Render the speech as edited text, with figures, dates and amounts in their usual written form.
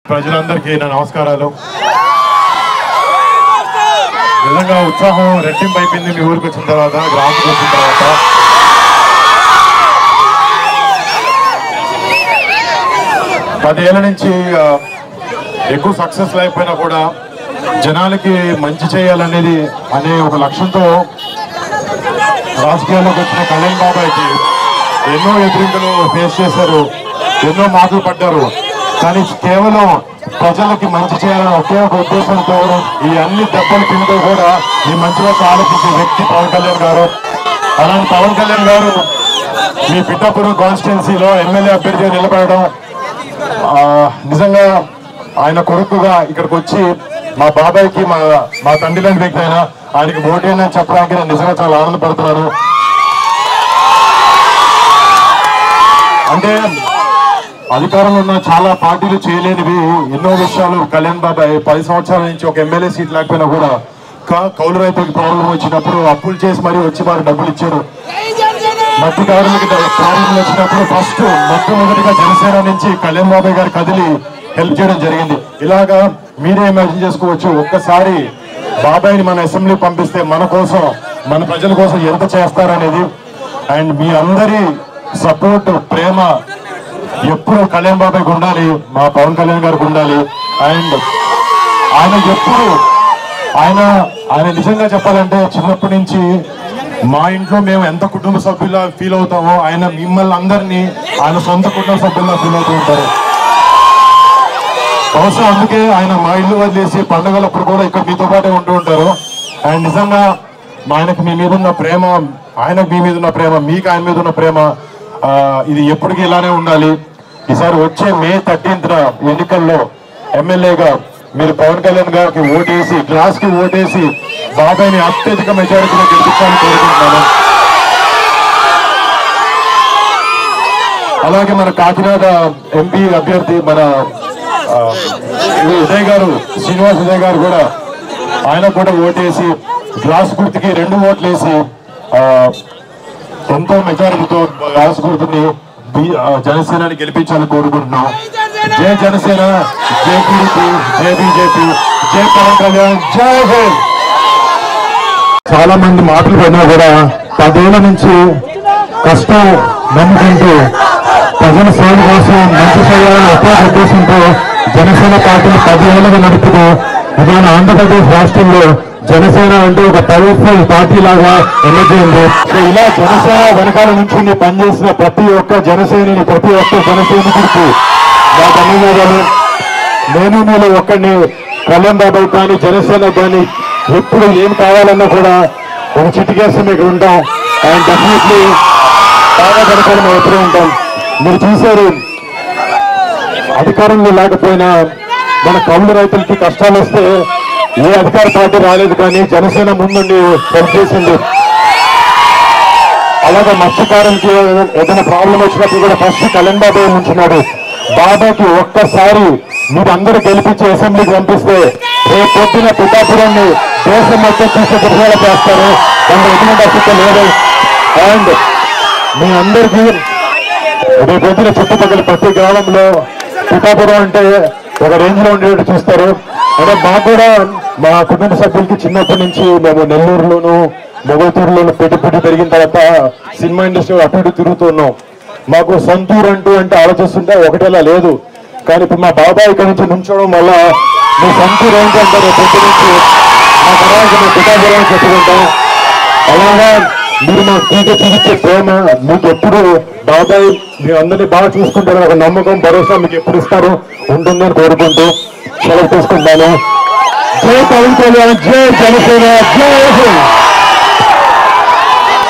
ప్రజలందరికీ నా నమస్కారాలు. నిజంగా ఉత్సాహం రెట్టింపు అయిపోయింది మీ ఊరికి వచ్చిన తర్వాత, గ్రామానికి వచ్చిన తర్వాత. పదేళ్ల నుంచి ఎక్కువ సక్సెస్ లేకపోయినా కూడా జనాలకి మంచి చేయాలనేది అనే ఒక లక్ష్యంతో రాజకీయాల్లోకి వచ్చిన కళ్యాణ్ బాబాయ్కి ఎన్నో ఎదురింతలు ఫేస్ చేశారు, ఎన్నో మాటలు పడ్డారు. కానీ కేవలం ప్రజలకి మంచి చేయాలని ఒకే ఒక ఉద్దేశంతో ఈ అన్ని దెబ్బలు తింటూ కూడా ఈ మంచి వైపు ఆలోచించే వ్యక్తి పవన్ కళ్యాణ్ గారు. అలాంటి పవన్ కళ్యాణ్ గారు మీ పిఠాపురం కాన్స్టిట్యున్సీలో ఎమ్మెల్యే అభ్యర్థిగా నిలబడడం, నిజంగా ఆయన కొడుకుగా ఇక్కడికి వచ్చి మా బాబాయ్కి మా తండ్రి లాంటి వ్యక్తి అయినా ఆయనకి ఓటేనని చెప్పడానికి నేను నిజంగా చాలా ఆనందపడుతున్నాను. అంటే అధికారంలో ఉన్న చాలా పార్టీలు చేయలేనివి ఎన్నో విషయాలు కళ్యాణ్ బాబాయ్ 10 సంవత్సరాల నుంచి ఒక ఎమ్మెల్యే సీట్ లేకపోయినా కూడా కౌలు రైతులకు ప్రాబ్లం వచ్చినప్పుడు అప్పులు చేసి మరీ వచ్చి వారు డబ్బులు ఇచ్చారు. మట్టి కార్మిక ప్రాబ్లం వచ్చినప్పుడు ఫస్ట్ మొట్టమొదటిగా జనసేన నుంచి కళ్యాణ్ బాబాయ్ గారు కదిలి హెల్ప్ చేయడం జరిగింది. ఇలాగా మీరే ఇమాజిన్ చేసుకోవచ్చు, ఒక్కసారి బాబాయ్ని మన అసెంబ్లీ పంపిస్తే మన కోసం, మన ప్రజల కోసం ఎంత చేస్తారనేది. అండ్ మీ అందరి సపోర్ట్, ప్రేమ ఎప్పుడు కళ్యాణ్ బాబాయ్కి ఉండాలి, మా పవన్ కళ్యాణ్ గారికి ఉండాలి. అండ్ ఆయన ఎప్పుడు ఆయన నిజంగా చెప్పాలంటే చిన్నప్పటి నుంచి మా ఇంట్లో మేము ఎంత కుటుంబ సభ్యులా ఫీల్ అవుతామో ఆయన మిమ్మల్ని అందరినీ ఆయన సొంత కుటుంబ సభ్యుల్లా ఫీల్ అవుతూ ఉంటారు. బహుశా అందుకే ఆయన మా ఇల్లు వదిలేసి పండుగలప్పుడు కూడా ఇక్కడ మీతో పాటే ఉంటూ ఉంటారు. అండ్ నిజంగా ఆయనకు మీ మీద ఉన్న ప్రేమ, ఆయనకు మీ మీద ఉన్న ప్రేమ, మీకు ఆయన మీద ఉన్న ప్రేమ ఇది ఎప్పటికీ ఇలానే ఉండాలి. ఈసారి వచ్చే మే 13న ఎన్నికల్లో ఎమ్మెల్యేగా మీరు పవన్ కళ్యాణ్ గారికి ఓటేసి, గ్లాస్ కి ఓటేసి బాబాయ్ని అత్యధిక మెజారిటీలో గెలిపించాలని కోరుకుంటున్నాను. అలాగే మన కాకినాడ ఎంపీ అభ్యర్థి మన ఉదయ్ గారు, శ్రీనివాస్ ఉదయ్ గారు కూడా ఆయన కూడా ఓటేసి గ్లాస్ గుర్తుకి 2 ఓట్లు వేసి ఎంతో మెజారిటీతో గ్లాస్ గుర్తుని జనసేనని గెలిపించాలని కోరుకుంటున్నాం. జై జనసేన, జై టీడీపీ, జై బీజేపీ, జై పవన్ కళ్యాణ్, జై హింద్. చాలా మంది మాటలు పడినా కూడా 10 ఏళ్ల నుంచి కష్టం నమ్ముకుంటూ ప్రజల సేవ కోసం మంచి చేయాలని ఒకే ఉద్దేశంతో జనసేన పార్టీని 10 ఏళ్లుగా నడుపుతూ ఇవాళ ఆంధ్రప్రదేశ్ రాష్ట్రంలో జనసేన అంటే ఒక పవర్ఫుల్ పార్టీ లాగా ఎన్నికైంది. ఇలా జనసేన వెనకాల నుంచి పనిచేసిన ప్రతి ఒక్క జనసేనని, ప్రతి ఒక్క జనసైనికుడికి నా ధన్యవాదాలు. నేను మీలో ఒక్కడిని, కళ్యాణ్ బాబాయ్ కానీ జనసేన కానీ ఎప్పుడు ఏం కావాలన్నా కూడా ఒక చిటికేస్తే మీకు ఉంటాం. అండ్ డెఫినెట్లీ బాగా వెనకాల మేము ఎప్పుడూ ఉంటాం. మీరు చూశారు, అధికారంలో లేకపోయినా మన కౌలు రైతులకి కష్టాలు వస్తే ఏ అధికార పార్టీ రాలేదు, కానీ జనసేన ముందుండి పనిచేసింది. అలాగే మత్స్యకారులకి ఏదైనా ప్రాబ్లం వచ్చినప్పుడు కూడా ఫస్ట్ కళ్యాణ్ బాబాయ్ ఉంచున్నాడు. బాబాకి ఒక్కసారి మీరు అందరూ గెలిపించి అసెంబ్లీకి పంపిస్తే రేపు పొద్దున పిఠాపురాన్ని దేశం మొత్తం చూసే ప్రజలు చేస్తారు. దాని ఎటువంటి అసలు లేదు. అండ్ మీ అందరికీ రేపు పొద్దున చుట్టుపక్కల ప్రతి గ్రామంలో పిఠాపురం అంటే ఒక రేంజ్ లో ఉండేటట్టు చూస్తారు. అంటే మాకు కూడా మా కుటుంబ సభ్యులకి చిన్నప్పటి నుంచి మేము నెల్లూరులోను, మొగల్తూరులోను పెట్టి పెరిగిన తర్వాత సినిమా ఇండస్ట్రీ అటు ఇటు తిరుగుతున్నాం. మాకు సొంతూరు అంటే ఆలోచిస్తుంటే ఒకటేలా లేదు. కానీ ఇప్పుడు మా బాబాయ్ ఇక్కడ నుంచి నుంచోవడం వల్ల మీ సొంతూరు ఏంటంటే పొద్దు నుంచి మా తర్వాత మేము పిఠాపురాన్ని చెప్పుకుంటాం. అలాగా మీరు మాకు చూపించే ప్రేమ, మీకు ఎప్పుడు బాబాయ్ మీ అందరినీ బాగా చూసుకుంటారని ఒక నమ్మకం, భరోసా మీకు ఎప్పుడు ఇస్తారు ఉంటుందని కోరుకుంటూ సెలవు తీసుకుంటాను. జై పవన్ కళ్యాణ్, జై జనసేన, జై హింద్.